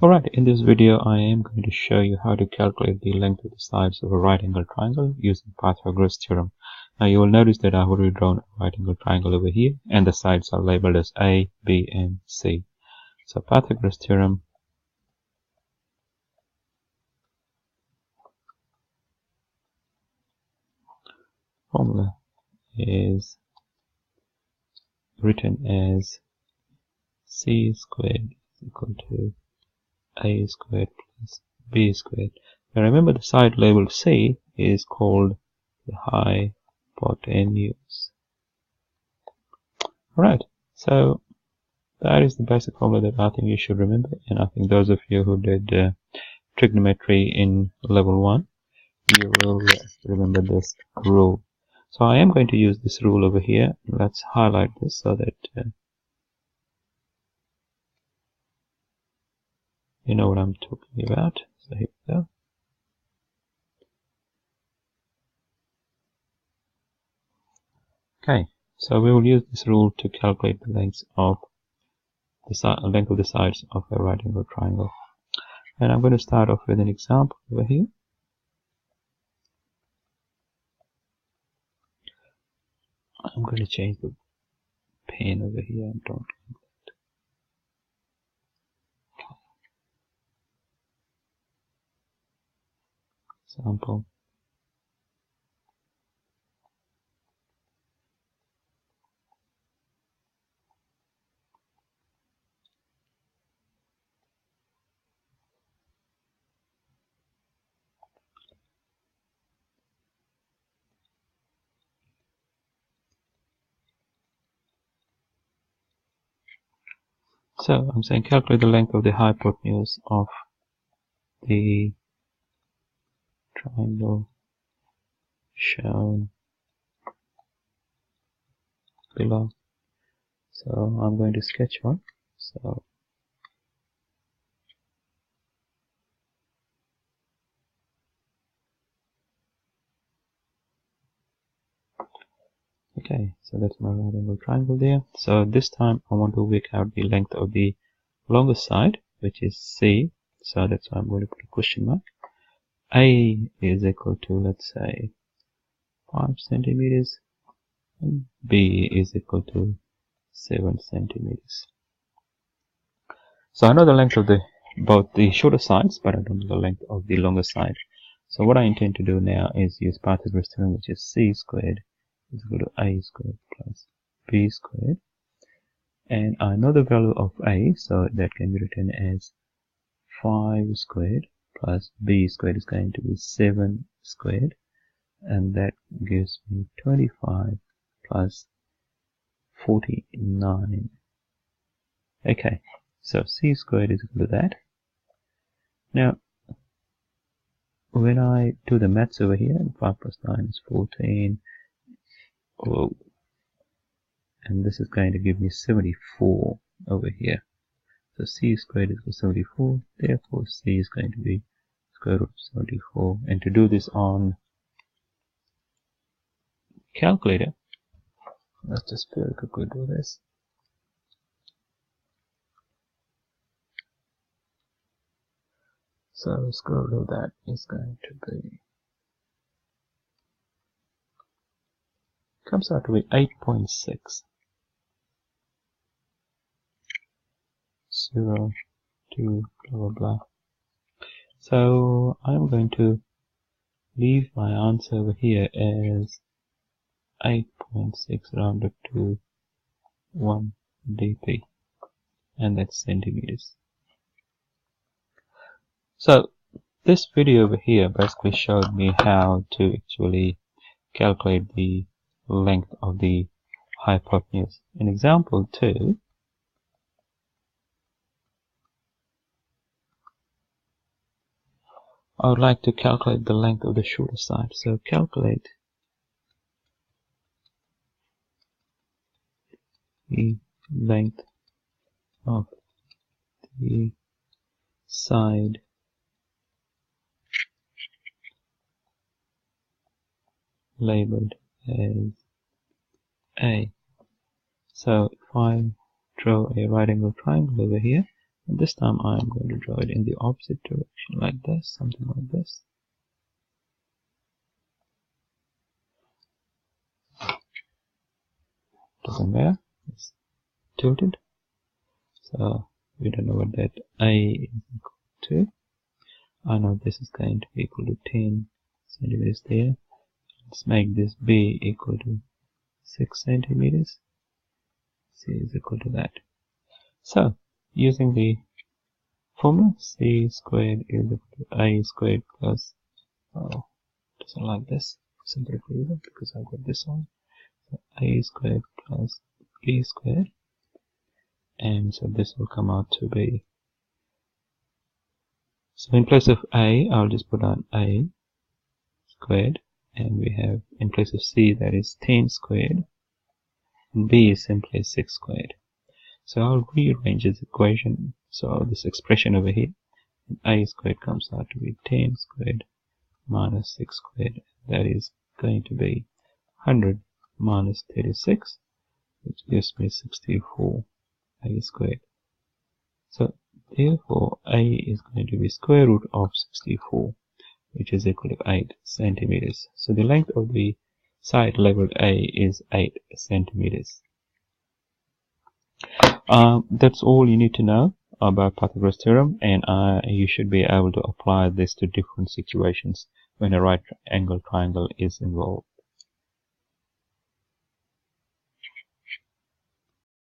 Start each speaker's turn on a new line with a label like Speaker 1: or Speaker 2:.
Speaker 1: Alright, in this video I am going to show you how to calculate the length of the sides of a right angle triangle using Pythagoras theorem. Now you will notice that I've already drawn a right angle triangle over here and the sides are labeled as A, B and C. So Pythagoras theorem formula is written as C squared is equal to A squared plus B squared. Now remember, the side labeled C is called the hypotenuse. Alright, so that is the basic formula that I think you should remember, and I think those of you who did trigonometry in level 1, you will remember this rule. So I am going to use this rule over here. Let's highlight this so that you know what I'm talking about. So here we go. Okay, so we will use this rule to calculate the length of the sides of a right angle triangle. And I'm going to start off with an example over here. I'm going to change the pen over here and don't like that. Example. So I'm saying calculate the length of the hypotenuse of the triangle shown below. So I'm going to sketch one. So okay, so that's my right angle triangle there. So this time I want to work out the length of the longest side, which is C. So that's why I'm going to put a question mark. A is equal to, let's say, 5 centimeters, and B is equal to 7 centimeters. So I know the length of both the shorter sides, but I don't know the length of the longer side. So what I intend to do now is use Pythagoras theorem, which is C squared is equal to A squared plus B squared. And I know the value of A, so that can be written as 5 squared plus B squared is going to be 7 squared. And that gives me 25 plus 49. Okay, so C squared is equal to that. Now, when I do the maths over here, 5 plus 9 is 14. Oh, and this is going to give me 74 over here. So C squared is equal to 74. Therefore, C is going to be square root of 74. And to do this on calculator, let's just very quickly do this. So square root of that is going to be, comes out to be 8.6. 0, 2, blah blah blah. So I'm going to leave my answer over here as 8.6 rounded to 1 dp, and that's centimeters. So this video over here basically showed me how to actually calculate the length of the hypotenuse. In example 2, I would like to calculate the length of the shorter side. So calculate the length of the side labeled as A. So if I draw a right angle triangle over here, And this time I am going to draw it in the opposite direction, like this, something like this. Doesn't matter, it's tilted. So we don't know what that A is equal to. I know this is going to be equal to 10 centimeters there. Let's make this B equal to 6 centimeters. C is equal to that. So, using the formula, C squared is equal to A squared plus, oh, doesn't like this, simply because I've got this on. So A squared plus B squared. And so this will come out to be, so in place of A, I'll just put on A squared, and we have in place of C, that is 10 squared, and B is simply 6 squared. So I'll rearrange this equation, so this expression over here, and A squared comes out to be 10 squared minus 6 squared. That is going to be 100 minus 36, which gives me 64 A squared. So therefore A is going to be square root of 64, which is equal to 8 centimeters. So the length of the side labeled A is 8 centimeters. That's all you need to know about Pythagoras Theorem, and you should be able to apply this to different situations when a right angle triangle is involved.